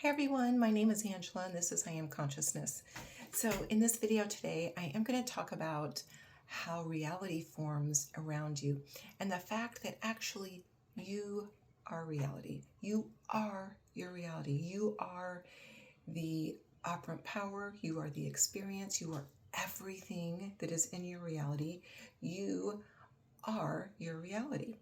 Hi everyone, my name is Angela and this is I Am Consciousness. So in this video today, I am going to talk about how reality forms around you and the fact that actually you are reality. You are your reality. You are the operant power. You are the experience. You are everything that is in your reality. You are your reality.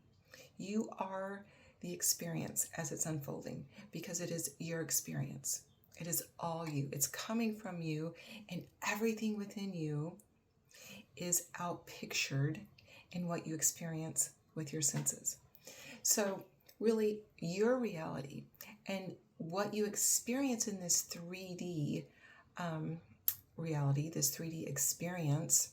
You are the experience as it's unfolding because it is your experience. It is all you. It's coming from you, and everything within you is outpictured in what you experience with your senses. So, really, your reality and what you experience in this 3D reality, this 3D experience,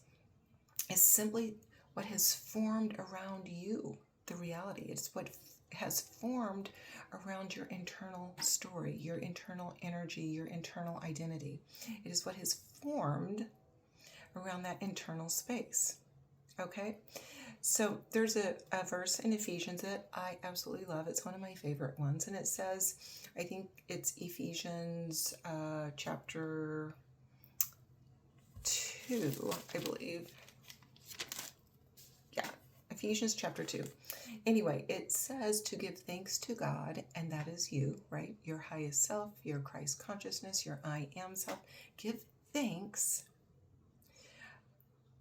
is simply what has formed around you, the reality. It's what has formed around your internal story, your internal energy, your internal identity. It is what has formed around that internal space. Okay? So there's a verse in Ephesians that I absolutely love. It's one of my favorite ones. And it says, I think it's Ephesians chapter 2, I believe. Ephesians chapter 2. Anyway, it says to give thanks to God, and that is you, right? Your highest self, your Christ consciousness, your I am self. Give thanks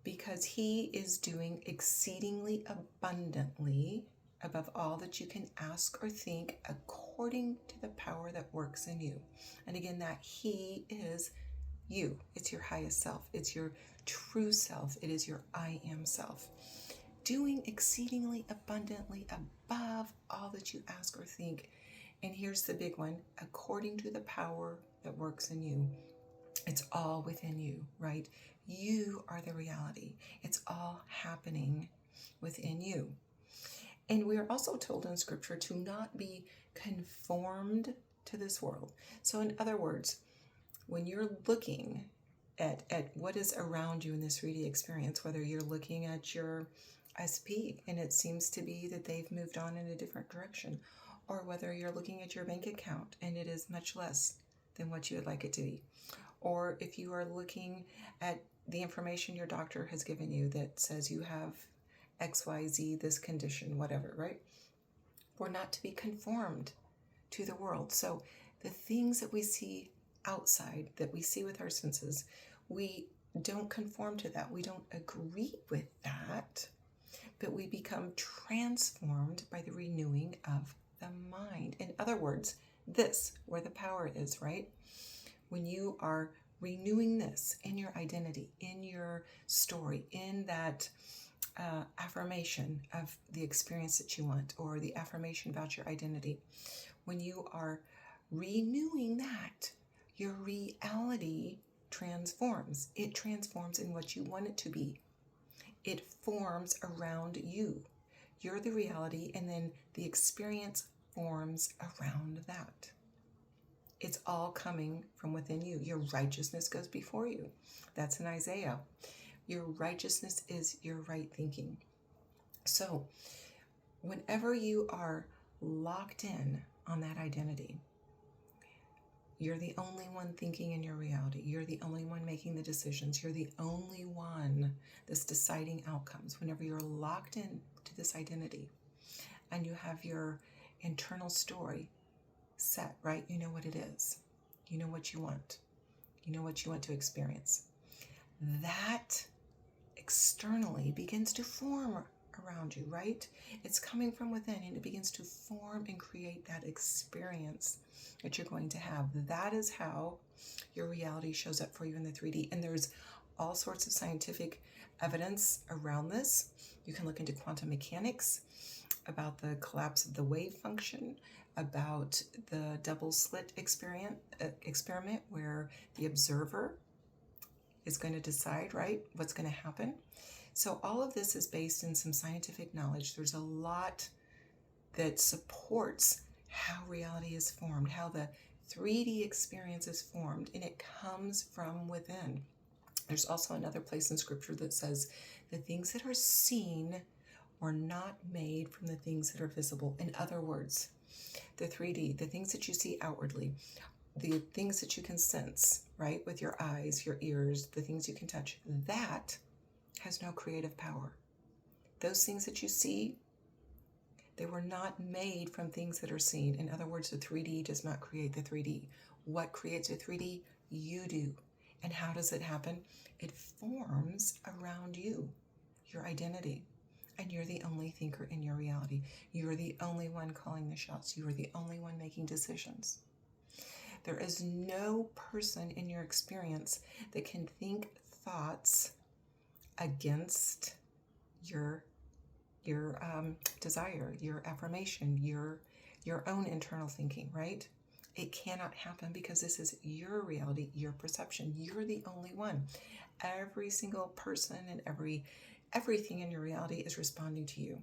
because He is doing exceedingly abundantly above all that you can ask or think according to the power that works in you. And again, that He is you. It's your highest self. It's your true self. It is your I am self. Doing exceedingly abundantly above all that you ask or think. And here's the big one, according to the power that works in you. It's all within you, right? You are the reality. It's all happening within you. And we are also told in Scripture to not be conformed to this world. So in other words, when you're looking at what is around you in this 3D experience, whether you're looking at your SP and it seems to be that they've moved on in a different direction, or whether you're looking at your bank account and it is much less than what you would like it to be, or if you are looking at the information your doctor has given you that says you have XYZ, this condition, whatever, right? We're not to be conformed to the world. So the things that we see outside, that we see with our senses, we don't conform to that. We don't agree with that. But we become transformed by the renewing of the mind. In other words, this, where the power is, right? When you are renewing this in your identity, in your story, in that affirmation of the experience that you want, or the affirmation about your identity, when you are renewing that, your reality transforms. It transforms in what you want it to be. It forms around you. You're the reality, and then the experience forms around that. It's all coming from within you. Your righteousness goes before you. That's in Isaiah. Your righteousness is your right thinking. So whenever you are locked in on that identity, you're the only one thinking in your reality. You're the only one making the decisions. You're the only one that's deciding outcomes. Whenever you're locked in to this identity and you have your internal story set, right? You know what it is. You know what you want. You know what you want to experience. That externally begins to form around you, right? It's coming from within, and it begins to form and create that experience that you're going to have. That is how your reality shows up for you in the 3D. And there's all sorts of scientific evidence around this. You can look into quantum mechanics, about the collapse of the wave function, about the double slit experiment where the observer is going to decide, right, what's going to happen. So all of this is based in some scientific knowledge. There's a lot that supports how reality is formed, how the 3D experience is formed, and it comes from within. There's also another place in Scripture that says the things that are seen were not made from the things that are visible. In other words, the 3D, the things that you see outwardly, the things that you can sense, right, with your eyes, your ears, the things you can touch, that has no creative power. Those things that you see, they were not made from things that are seen. In other words, the 3D does not create the 3D. What creates a 3D? You do. And how does it happen? It forms around you, your identity. And you're the only thinker in your reality. You're the only one calling the shots. You are the only one making decisions. There is no person in your experience that can think thoughts against your desire, your affirmation, your own internal thinking, right? It cannot happen because this is your reality, your perception. You're the only one. Every single person and everything in your reality is responding to you.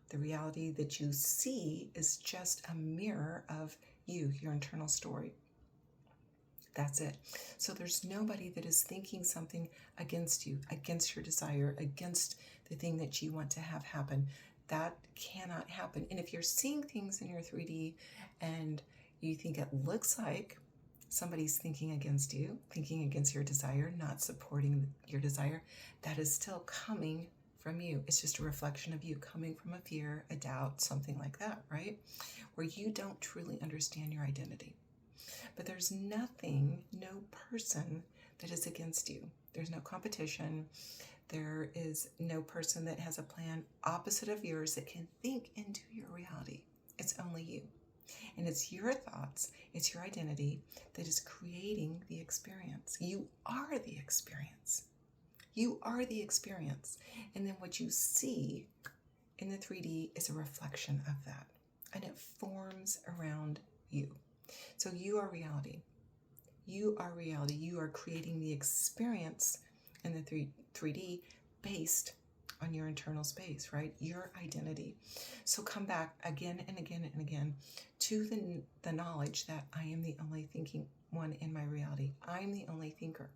The reality that you see is just a mirror of you, your internal story. That's it. So there's nobody that is thinking something against you, against your desire, against the thing that you want to have happen. That cannot happen. And if you're seeing things in your 3D and you think it looks like somebody's thinking against you, thinking against your desire, not supporting your desire, that is still coming from you. It's just a reflection of you coming from a fear, a doubt, something like that, right? Where you don't truly understand your identity. But there's nothing, no person that is against you. There's no competition. There is no person that has a plan opposite of yours that can think into your reality. It's only you. And it's your thoughts, it's your identity that is creating the experience. You are the experience. You are the experience. And then what you see in the 3D is a reflection of that. And it forms around you. So you are reality. You are reality. You are creating the experience in the 3D based on your internal space, right? Your identity. So come back again and again and again to the knowledge that I am the only thinking one in my reality. I'm the only thinker.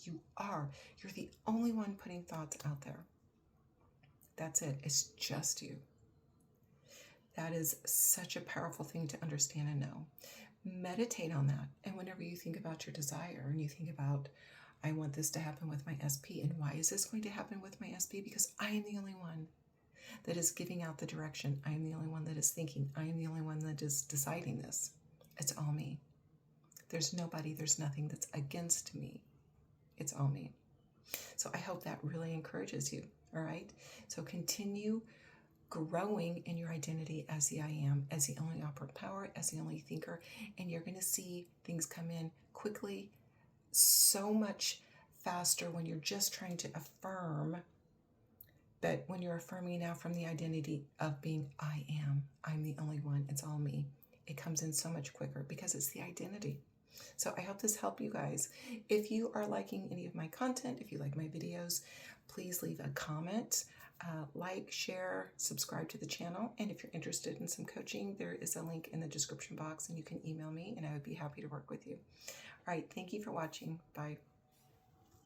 You are. You're the only one putting thoughts out there. That's it. It's just you. That is such a powerful thing to understand and know. Meditate on that. And whenever you think about your desire and you think about, I want this to happen with my SP. And why is this going to happen with my SP? Because I am the only one that is giving out the direction. I am the only one that is thinking. I am the only one that is deciding this. It's all me. There's nobody, there's nothing that's against me. It's all me. So I hope that really encourages you. All right. So continue growing in your identity as the I am, as the only operant power, as the only thinker, and you're going to see things come in quickly, so much faster when you're just trying to affirm. But when you're affirming now from the identity of being I am, I'm the only one, it's all me, it comes in so much quicker because it's the identity. So I hope this helped you guys. If you are liking any of my content, if you like my videos, please leave a comment. Like, share, subscribe to the channel. And if you're interested in some coaching, there is a link in the description box and you can email me and I would be happy to work with you. All right. Thank you for watching. Bye.